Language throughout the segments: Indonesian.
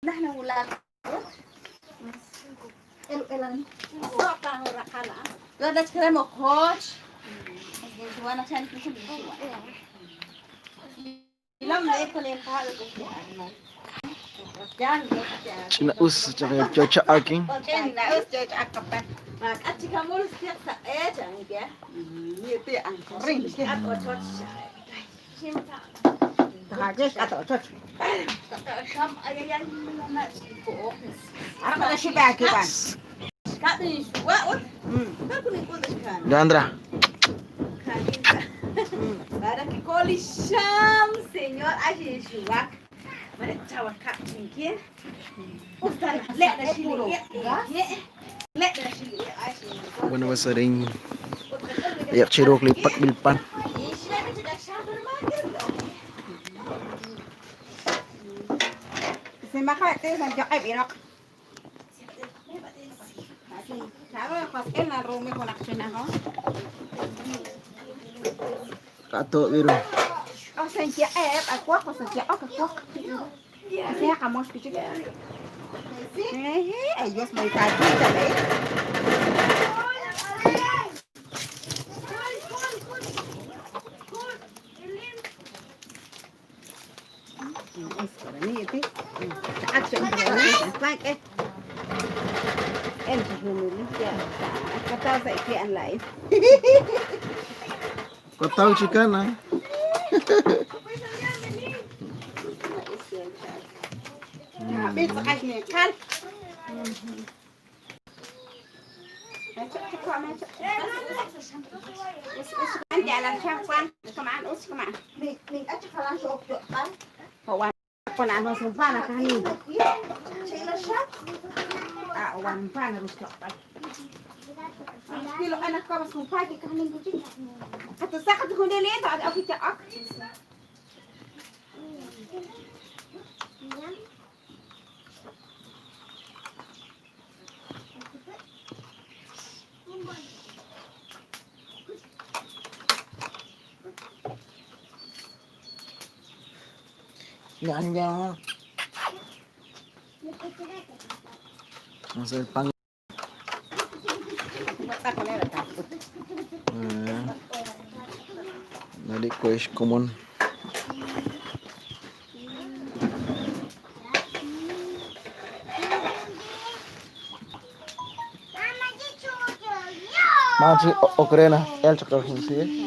Nah ulan. Elan. Sopa rakala. Lo das kremo coach. Juana chan kisu bisu. Ilam le kole pa ko ano. Cina us jangan cuaca aki. Cina us cuaca kapan. Mak aci kamu setiap saat jangan ya. Itu yang kering. Atau cocok. Hages atau cocok. Kam ayah yang nak sibuk. Apa dah sibuk aki kan? Kat ni suat. Aku ni pun dah. Dandra. Ada kikoli sham senyor aje suak. Mana cawan kak tinggi. Ustan lek dah sini. Lek dah sini. Bukan sering. Ayak cerok lipat Paq B'il Pan. Semakai tu sanjak irak. Kalau kau kena rumi connection aku. Kato biru. Oh sanjak aku sanjak aku. Saya kamu sedikit. Ayos may tadi tadi. Sekarang ni itu. Action ini like em dulu ya. Kata saya kian lain. Kau tahu cikana? Habis sekali kan. Jalan siapkan, kemana us kemana? Nih aja kalau sok kan. Kawan konan masuk pana kan ni. Cila siap. Wan pana harus kan. Kilo anak kau masuk pagi kan ni kucing. Atau sakat kau dia lihat ada aku cak. Nyanyi. Masa pang. Nadi kuis common. Masih okrena, el cakap sih.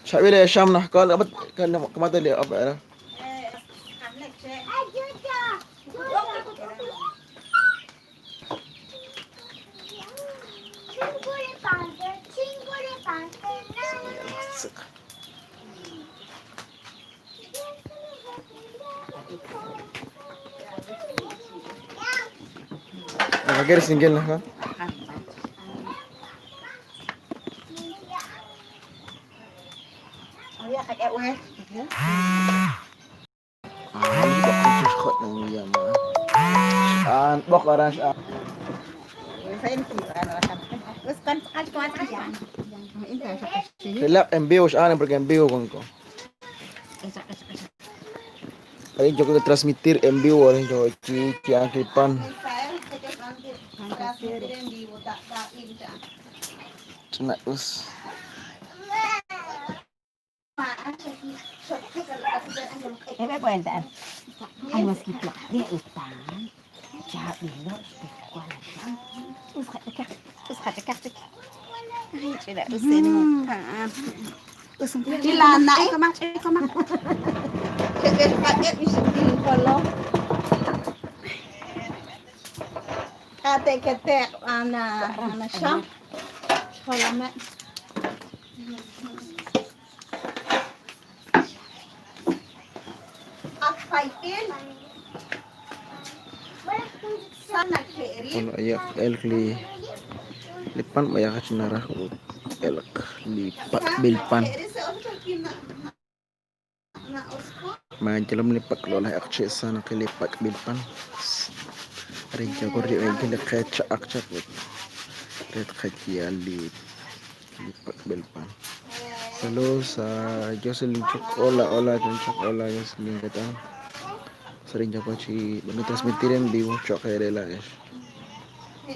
Siapa dia Syam nah kalau apa kan kemana dia apa ya? Akhirnya singgil lah kan? Ini kok khusus kot nang dia mah. Bok orang sah. Saya ni kan rakan. Terus kan sekali kemana ya? Relap MBO sah pergi MBO kan kau. Kali juga transmitir MBO orang jauh Qeqchi Haciendo Pan. Cina us. Cuentan. Ay, mas kita dia utang. Jahat dulu, kualitas. Terus kata. Ay, tidak usin makan. Usin dilana kamak. Cek paket isi kolom. Kate ana syam. Kolamat. Kalau ayak elkli lipan banyak cenarah elk di Paq B'il Pan. Majalam lipat lola Qeqchi sana kili Paq B'il Pan. Rin jago ri kili Qeqchi akchak wit. Red Qeqchi ali kili Paq B'il Pan. Salo sa Jocelyn Chok ola Jocelyn kata. Sering jago chi bani transmitirin di Chok kay rela guys.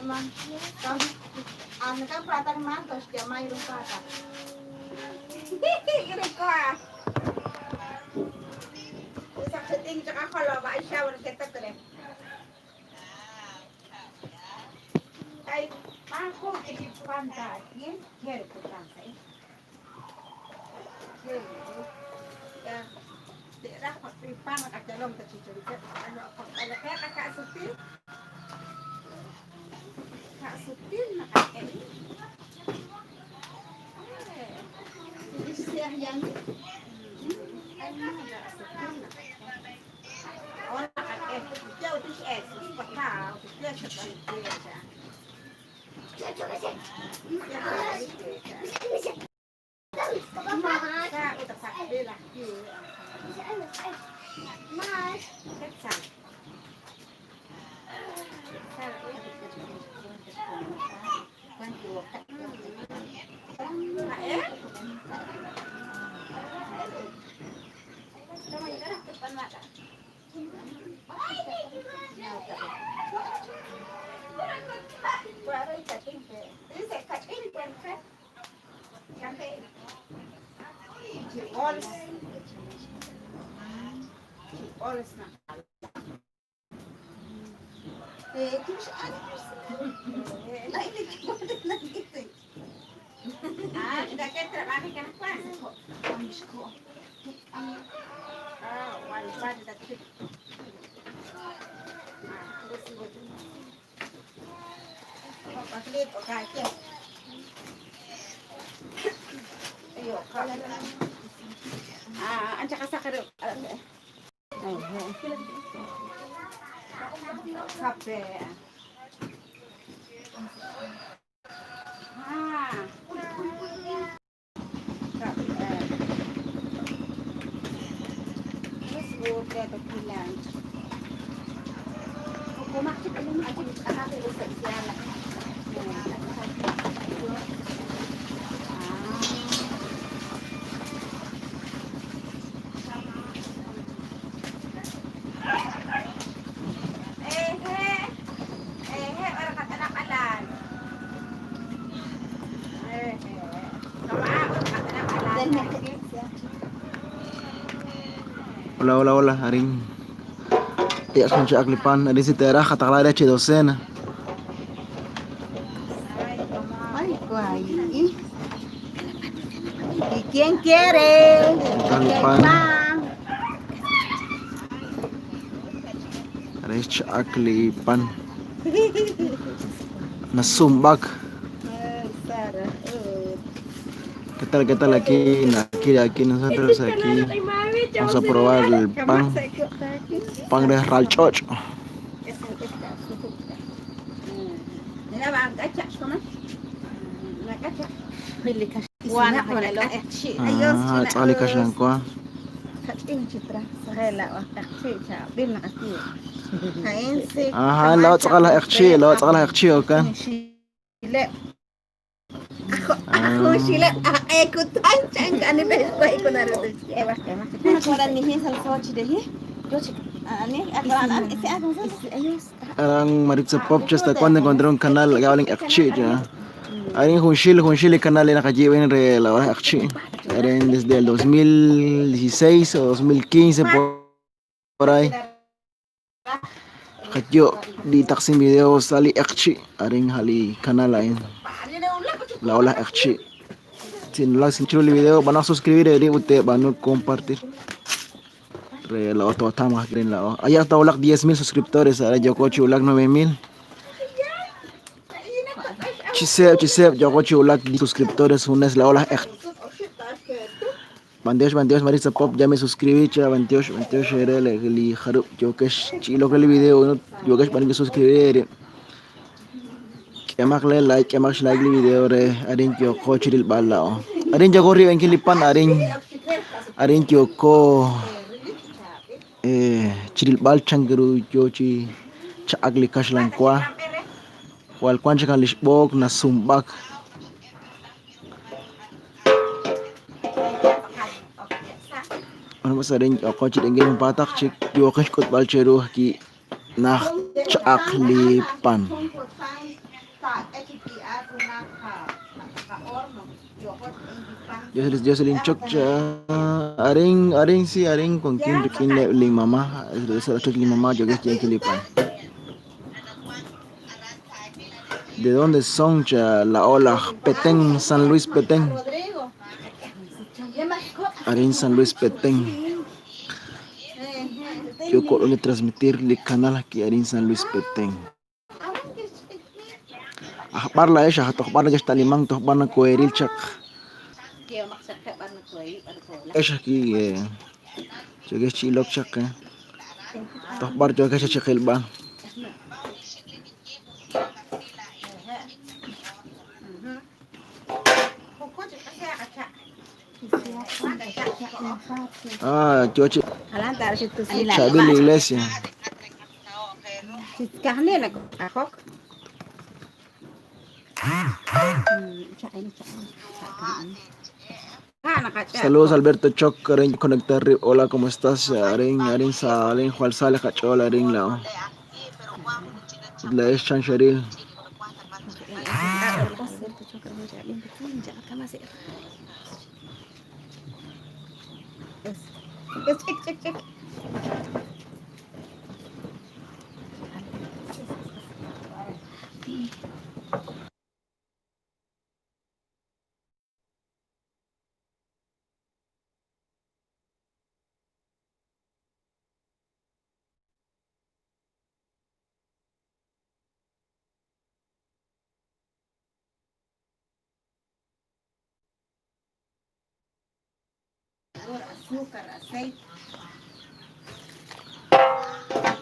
Man, ano ka pratang mantos dia may rupata. Gini ko ah. Sa setting tsaka kolo ba shower kita ko rin. Ay, ako ikipanta. Yan, here ko panta. Ya, daerah Paq B'il Pan kat dalam tercicit. Ano ako ala kaya kakak sutil. Kak sutil nak kakek. Istirahat yang orang kakek jauh tu es, patah, dia cepat dia. Kak utak sakit dia lah. Mas, kecil. Anca kasakar. Kape. Terus udah berbilang. Aku maksud belum aja anak itu sosial. Hola, haring. Ya son Paq B'il Pan, haring si tera katakla ada docena. Ay, guay. ¿Y quién quiere? Paq B'il Pan. Haring Paq B'il Pan. Nasumbag. ¿Qué tal aquí nosotros aquí vamos a probar el pan de ralchoch. Tsali ka silang ko. Lawat sakala Qeqchi kan. Ako sila ikutan cang ani bes ko ikunaru ewas emas. Koran ni sal soch deh. Ani akalan isi ayos. Arang marit sa pop just cuando encontré un canal galing Qeqchi ya. Aring hunshili canal na kajiwen re la Qeqchi. Eran desde el 2016 o 2015 por ahí. Kadyo di taksim video sali Qeqchi aring hali canal lain. La ola Qeqchi. Si no has hecho el video, van a suscribir y usted van a compartir. Re la otra tama green la. Allá está ulak 10,000 suscriptores, ahora yo coche ulak 9,000. Chisep, yo coche ulak 10 suscriptores, unes la ola Qeqchi. 28 marisa pop ya me suscribí, cha 28 era le harup yo que chilo que el video, yo que para que suscribir. Emak le like li video re arin kyo ko chiril bala arin jago ri engkili pan arin kyo ko chiril bal changeru yochi cha agli kashlan kwa wal kwancha kan lishbok na sumbak ano masarin ako chidengin patak chik yo kashkot bal cheru ki nach cha agli pan Jocelyn Chokcha aring si aring con quien ling mamá sa chok ling mamá yo que quién kilipan ¿De dónde son cha la ola Petén San Luis Petén aring San Luis Petén yo quiero transmitir el canal aquí aring San Luis Petén parla esa toh parla ya está limang toh parla koeril chak esa aquí yo que chilok chak toh bar yo que chakil ba yo Chabi la iglesia Saludos Alberto Choc, Arin conectar, hola, ¿cómo estás? Arin sa Arin Juan Sale Cachola, Arin la es Chancharil.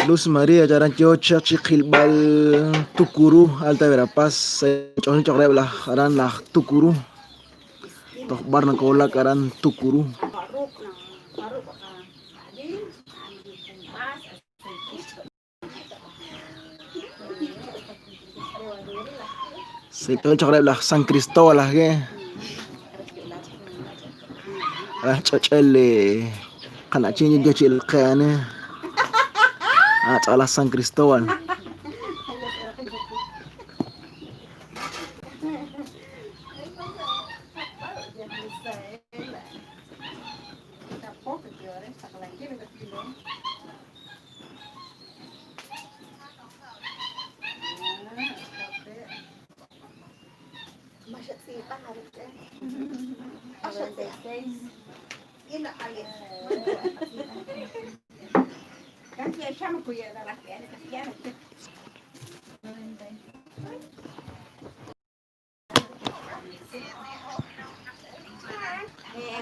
Luz María Jaran Chocha Chiquilbal Tukuru Alta Verapaz Chon Chokrebla Aran la Tukuru Tok Barna Kola Aran Tukuru Se Chon Chokrebla San Cristóbal Ge Chochele Kanachin Yochil Kane Ala San Cristóbal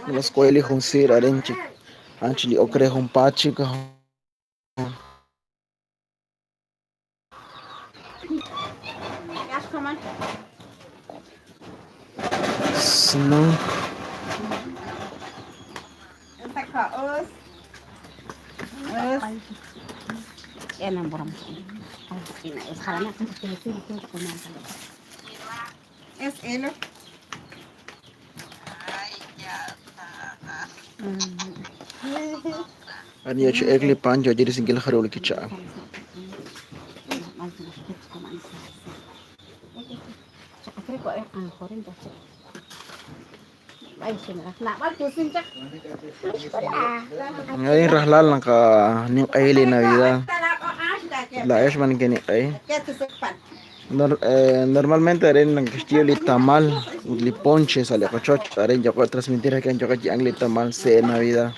Mas ko ili kung sir arin chik actually okre kung pachi ka sino Ani yo egli pan yo jadi singgil harul kicha ngayon rahlal lang ka ning kaili Navidad la es man kini kay normalmente rin ng castillo li tamal li ponche sa lecochoch rin yo ko transmitir aquí en Qeqchi ang li tamal se Navidad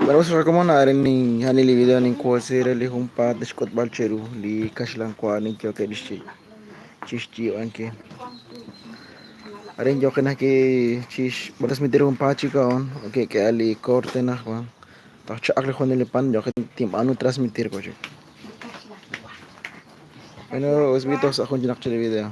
Vamos a recomendar ni hanili video ni kuasira li humpa deskot balcheru li kashlan kwa ni kyo ke dishi chishi anke Arin yo kena ki chish bolas mitir humpa chika on okay ke ali corte na kwa ta chak le khone le pan yo ke tim anu transmitir ko Ano, usbito sa akong Qeqchi video.